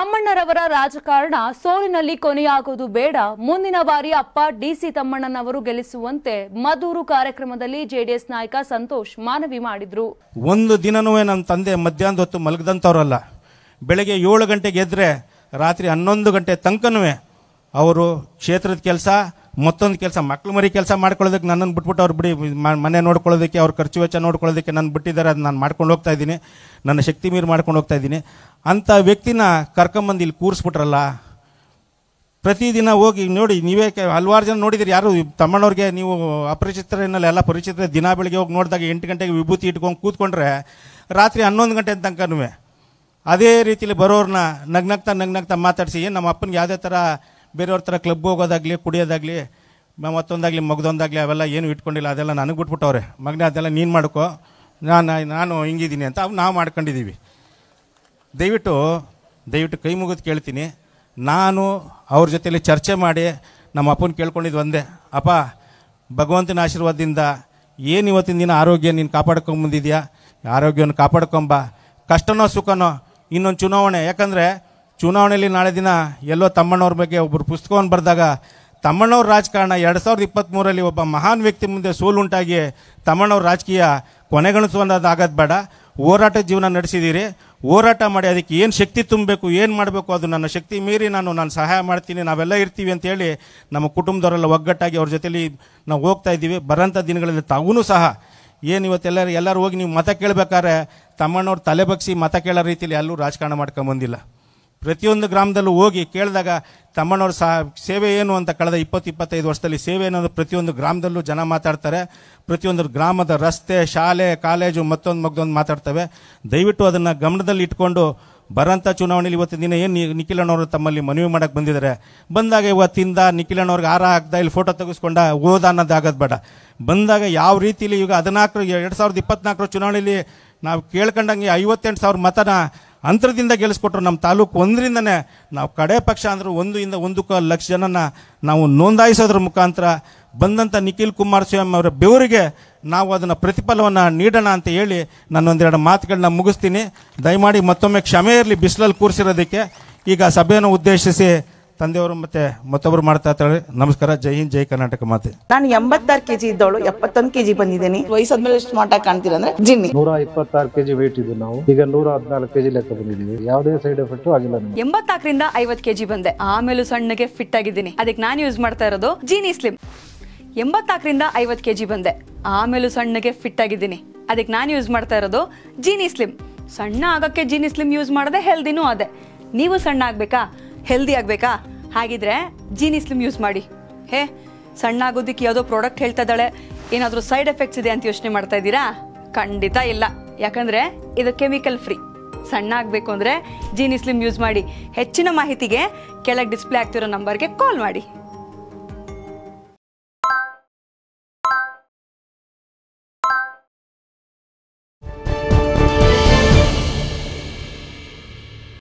ತಮ್ಮಣ್ಣರವರ ರಾಜಕಾರಣ ಸೋಲಿನಲ್ಲಿ ಕೊನೆಯಾಗುವುದು ಬೇಡ, ಮುಂದಿನ ಬಾರಿ ಅಪ್ಪ ಡಿಸಿ ತಮ್ಮಣ್ಣನವರು ಗೆಲ್ಲಿಸುವಂತೆ ಮಧೂರು ಕಾರ್ಯಕ್ರಮದಲ್ಲಿ ಜೆಡಿಎಸ್ ನಾಯಕ ಸಂತೋಷ್ ಮನವಿ ಮಾಡಿದ್ರು. ಒಂದು ದಿನನೂ ನಮ್ಮ ತಂದೆ ಮಧ್ಯಾಹ್ನದ ಹೊತ್ತು ಮಲಗದಂತವರಲ್ಲ. ಬೆಳಗ್ಗೆ 7 ಗಂಟೆಗೆ ಎದ್ರೆ ರಾತ್ರಿ 11 ಗಂಟೆ ತನಕನೂ ಅವರು ಕ್ಷೇತ್ರದ ಕೆಲಸ, ಮತ್ತೊಂದು ಕೆಲಸ, ಮಕ್ಳು ಮರಿ ಕೆಲಸ ಮಾಡ್ಕೊಳ್ಳೋದಕ್ಕೆ ನನ್ನನ್ನು ಬಿಟ್ಬಿಟ್ಟು ಅವ್ರು ಬಿಡಿ ಮನೆ ನೋಡ್ಕೊಳ್ಳೋದಕ್ಕೆ, ಅವ್ರ ಖರ್ಚು ವೆಚ್ಚ ನೋಡ್ಕೊಳ್ಳೋದಕ್ಕೆ ನನ್ನ ಬಿಟ್ಟಿದ್ದಾರೆ. ಅದು ನಾನು ಮಾಡ್ಕೊಂಡು ಹೋಗ್ತಾ ಇದ್ದೀನಿ, ನನ್ನ ಶಕ್ತಿ ಮೀರಿ ಮಾಡ್ಕೊಂಡು ಹೋಗ್ತಾ ಇದ್ದೀನಿ. ಅಂಥ ವ್ಯಕ್ತಿನ ಕರ್ಕೊಂಬಂದು ಇಲ್ಲಿ ಕೂರಿಸ್ಬಿಟ್ರಲ್ಲ. ಪ್ರತಿದಿನ ಹೋಗಿ ನೋಡಿ, ನೀವೇ ಹಲವಾರು ಜನ ನೋಡಿದಿರಿ. ಯಾರು ತಮ್ಮಣ್ಣವ್ರಿಗೆ ನೀವು ಅಪರಿಚಿತರನ್ನೆಲ್ಲ ಎಲ್ಲ ಪರಿಚಿತರ ದಿನ ಬೆಳಿಗ್ಗೆ ಹೋಗಿ ನೋಡಿದಾಗ 8 ಗಂಟೆಗೆ ವಿಭೂತಿ ಇಟ್ಕೊಂಡು ಕೂತ್ಕೊಂಡ್ರೆ ರಾತ್ರಿ 11 ಗಂಟೆ ತನಕನೂ ಅದೇ ರೀತಿಲಿ ಬರೋರನ್ನ ನಗ್ನಗ್ತಾ ಮಾತಾಡಿಸಿ, ಏನು ನಮ್ಮ ಅಪ್ಪನಿಗೆ ಯಾವುದೇ ಥರ ಬೇರೆಯವ್ರ ಥರ ಕ್ಲಬ್ ಹೋಗೋದಾಗಲಿ, ಕುಡಿಯೋದಾಗಲಿ, ಮತ್ತೊಂದಾಗಲಿ, ಮಗದೊಂದಾಗಲಿ ಅವೆಲ್ಲ ಏನು ಇಟ್ಕೊಂಡಿಲ್ಲ. ಅದೆಲ್ಲ ನನಗೆ ಬಿಟ್ಬಿಟ್ಟವ್ರೆ. ಮಗನೇ ಅದೆಲ್ಲ ನೀನು ಮಾಡ್ಕೋ, ನಾನು ಹಿಂಗಿದ್ದೀನಿ ಅಂತ ನಾವು ಮಾಡ್ಕೊಂಡಿದ್ದೀವಿ. ದಯವಿಟ್ಟು ಕೈ ಮುಗಿದು ಕೇಳ್ತೀನಿ, ನಾನು ಅವ್ರ ಜೊತೆಲಿ ಚರ್ಚೆ ಮಾಡಿ ನಮ್ಮ ಅಪ್ಪನ ಕೇಳ್ಕೊಂಡಿದ್ದು ಒಂದೇ, ಅಪ್ಪ ಭಗವಂತನ ಆಶೀರ್ವಾದದಿಂದ ಏನು ಇವತ್ತಿನ ದಿನ ಆರೋಗ್ಯ ನೀನು ಕಾಪಾಡ್ಕೊಂಬಂದಿದ್ಯಾ, ಆರೋಗ್ಯವನ್ನು ಕಾಪಾಡ್ಕೊಂಬ. ಕಷ್ಟನೋ ಸುಖನೋ ಇನ್ನೊಂದು ಚುನಾವಣೆ, ಯಾಕಂದರೆ ಚುನಾವಣೆಯಲ್ಲಿ ನಾಳೆ ದಿನ ಎಲ್ಲೋ ತಮ್ಮಣ್ಣವ್ರ ಬಗ್ಗೆ ಒಬ್ಬರು ಪುಸ್ತಕವನ್ನು ಬರೆದಾಗ, ತಮ್ಮಣ್ಣವ್ರ ರಾಜಕಾರಣ 2023ರಲ್ಲಿ ಒಬ್ಬ ಮಹಾನ್ ವ್ಯಕ್ತಿ ಮುಂದೆ ಸೋಲುಂಟಾಗಿ ತಮ್ಮಣ್ಣವ್ರ ರಾಜಕೀಯ ಕೊನೆಗಣಿಸುವಂಥದ್ದಾಗೋದು ಬೇಡ. ಹೋರಾಟ ಜೀವನ ನಡೆಸಿದ್ದೀರಿ, ಹೋರಾಟ ಮಾಡಿ ಅದಕ್ಕೆ ಏನು ಶಕ್ತಿ ತುಂಬಬೇಕು, ಏನು ಮಾಡಬೇಕು, ಅದು ನನ್ನ ಶಕ್ತಿ ಮೀರಿ ನಾನು ಸಹಾಯ ಮಾಡ್ತೀನಿ, ನಾವೆಲ್ಲ ಇರ್ತೀವಿ ಅಂತೇಳಿ ನಮ್ಮ ಕುಟುಂಬದವರೆಲ್ಲ ಒಗ್ಗಟ್ಟಾಗಿ ಅವ್ರ ಜೊತೆಲಿ ನಾವು ಹೋಗ್ತಾ ಇದ್ದೀವಿ. ಬರೋಂಥ ದಿನಗಳಲ್ಲಿ ತಾವೂ ಸಹ ಏನು ಇವತ್ತೆಲ್ಲರೂ ಹೋಗಿ ನೀವು ಮತ ಕೇಳಬೇಕಾದ್ರೆ ತಮ್ಮಣ್ಣವ್ರು ತಲೆ ಬಗ್ಸಿ ಮತ ಕೇಳೋ ರೀತಿಯಲ್ಲಿ ಎಲ್ಲೂ ರಾಜಕಾರಣ ಮಾಡ್ಕೊಂಬಂದಿಲ್ಲ. ಪ್ರತಿಯೊಂದು ಗ್ರಾಮದಲ್ಲೂ ಹೋಗಿ ಕೇಳಿದಾಗ ತಮ್ಮಣ್ಣವ್ರ ಸೇವೆ ಏನು ಅಂತ ಕಳೆದ 20-25 ವರ್ಷದಲ್ಲಿ ಸೇವೆ ಏನೋ ಪ್ರತಿಯೊಂದು ಗ್ರಾಮದಲ್ಲೂ ಜನ ಮಾತಾಡ್ತಾರೆ. ಪ್ರತಿಯೊಂದು ಗ್ರಾಮದ ರಸ್ತೆ, ಶಾಲೆ, ಕಾಲೇಜು ಮತ್ತೊಂದು ಮಾತಾಡ್ತವೆ. ದಯವಿಟ್ಟು ಅದನ್ನು ಗಮನದಲ್ಲಿ ಇಟ್ಕೊಂಡು ಬರೋಂಥ ಚುನಾವಣೆಯಲ್ಲಿ ಇವತ್ತಿನ ದಿನ ಏನು ನಿಖಿಲಣ್ಣವರು ತಮ್ಮಲ್ಲಿ ಮನವಿ ಮಾಡೋಕ್ಕೆ ಬಂದಾಗ ಇವತ್ತಿಂದ ನಿಖಿಲಣ್ಣವ್ರಿಗೆ ಹಾರ ಹಾಕ್ದ ಇಲ್ಲಿ ಫೋಟೋ ತೆಗೆಸ್ಕೊಂಡ ಹೋದ ಅನ್ನೋದಾಗೋದು ಬೇಡ. ಬಂದಾಗ ಯಾವ ರೀತಿಲಿ ಈಗ 2024 ಚುನಾವಣೆಯಲ್ಲಿ ನಾವು ಕೇಳ್ಕೊಂಡಂಗೆ 58,000 ಮತನ ಅಂತರದಿಂದ ಗೆಲ್ಲಿಸ್ಕೊಟ್ರು. ನಮ್ಮ ತಾಲೂಕು ಒಂದರಿಂದನೇ ನಾವು ಕಡೆ ಪಕ್ಷ ಅಂದ್ರೆ 1.1 ಲಕ್ಷ ಜನನ ನಾವು ನೋಂದಾಯಿಸೋದ್ರ ಮುಖಾಂತರ ಬಂದಂಥ ನಿಖಿಲ್ ಕುಮಾರಸ್ವಾಮಿ ಅವರ ಬೆವರಿಗೆ ನಾವು ಅದನ್ನು ಪ್ರತಿಫಲವನ್ನು ನೀಡೋಣ ಅಂತ ಹೇಳಿ ನಾನು ಒಂದೆರಡು ಮಾತುಗಳನ್ನ ಮುಗಿಸ್ತೀನಿ. ದಯಮಾಡಿ ಮತ್ತೊಮ್ಮೆ ಕ್ಷಮೆ ಇರಲಿ ಬಿಸಿಲಲ್ಲಿ ಕೂರಿಸಿರೋದಕ್ಕೆ. ಈಗ ಸಭೆಯನ್ನು ಉದ್ದೇಶಿಸಿ ತಂದೆಯವರು ಮತ್ತೆ ಮತ್ತೊಬ್ಬರು ಮಾಡ್ತಾ ಇರ್ತಾರೆ. ನಮಸ್ಕಾರ, ಜೈ ಹಿಂದ್, ಜೈ ಕರ್ನಾಟಕ ಮಾತೆ. ನಾನು 86 kg ಇದ್ದವಳು 71 kg ಬಂದಿದ್ದೀನಿ. ವಯಸ್ಸಾದ್ಮೇಲೆ ಸ್ಮಾರ್ಟ್ ಆಗಿ ಕಾಣ್ತೀರಾ ಅಂದ್ರೆ ಜಿನ್ನಿ. 126 kg ವೇಟ್ ಇದ್ದು ನಾವು ಈಗ 114 kg ಲೆಕ್ಕ ಬಂದಿದ್ದೀವಿ. ಯಾವುದೇ ಸೈಡ್ ಎಫೆಕ್ಟ್ ಆಗಿಲ್ಲ. 84ರಿಂದ 50 kg ಬಂದೆ, ಆಮೇಲೆ ಸಣ್ಣಗೆ ಫಿಟ್ ಆಗಿದ್ದೀನಿ. ಅದಕ್ಕೆ ನಾನು ಯೂಸ್ ಮಾಡ್ತಾ ಇರೋದು ಜೀನಿ ಸ್ಲಿಮ್. 84ರಿಂದ 50 kg ಬಂದೆ, ಆಮೇಲೆ ಸಣ್ಣಗೆ ಫಿಟ್ ಆಗಿದ್ದೀನಿ. ಅದಕ್ಕೆ ನಾನು ಯೂಸ್ ಮಾಡ್ತಾ ಇರೋದು ಜೀನಿ ಸ್ಲಿಮ್. ಸಣ್ಣ ಆಗಕ್ಕೆ ಜೀನಿ ಸ್ಲಿಮ್ ಯೂಸ್ ಮಾಡದೆ ಹೆಲ್ದಿನೂ ಅದೇ. ನೀವು ಸಣ್ಣ ಆಗ್ಬೇಕಾ, ಹೆಲ್ದಿ ಆಗ್ಬೇಕಾ, ಹಾಗಿದ್ರೆ ಜೀನಿ ಸ್ಲಿಮ್ ಯೂಸ್ ಮಾಡಿ. ಸಣ್ಣ ಆಗೋದಕ್ಕೆ ಯಾವುದೋ ಪ್ರಾಡಕ್ಟ್ ಹೇಳ್ತಾ ಇದ್ದಾಳೆ, ಏನಾದರೂ ಸೈಡ್ ಎಫೆಕ್ಟ್ಸ್ ಇದೆ ಅಂತ ಯೋಚನೆ ಮಾಡ್ತಾ ಇದ್ದೀರಾ? ಖಂಡಿತ ಇಲ್ಲ, ಯಾಕಂದ್ರೆ ಇದು ಕೆಮಿಕಲ್ ಫ್ರೀ. ಸಣ್ಣ ಆಗಬೇಕು ಅಂದ್ರೆ ಜೀನಿ ಸ್ಲಿಮ್ ಯೂಸ್ ಮಾಡಿ. ಹೆಚ್ಚಿನ ಮಾಹಿತಿಗೆ ಕೆಳಗೆ ಡಿಸ್ಪ್ಲೇ ಆಗ್ತಿರೋ ನಂಬರ್ಗೆ ಕಾಲ್ ಮಾಡಿ.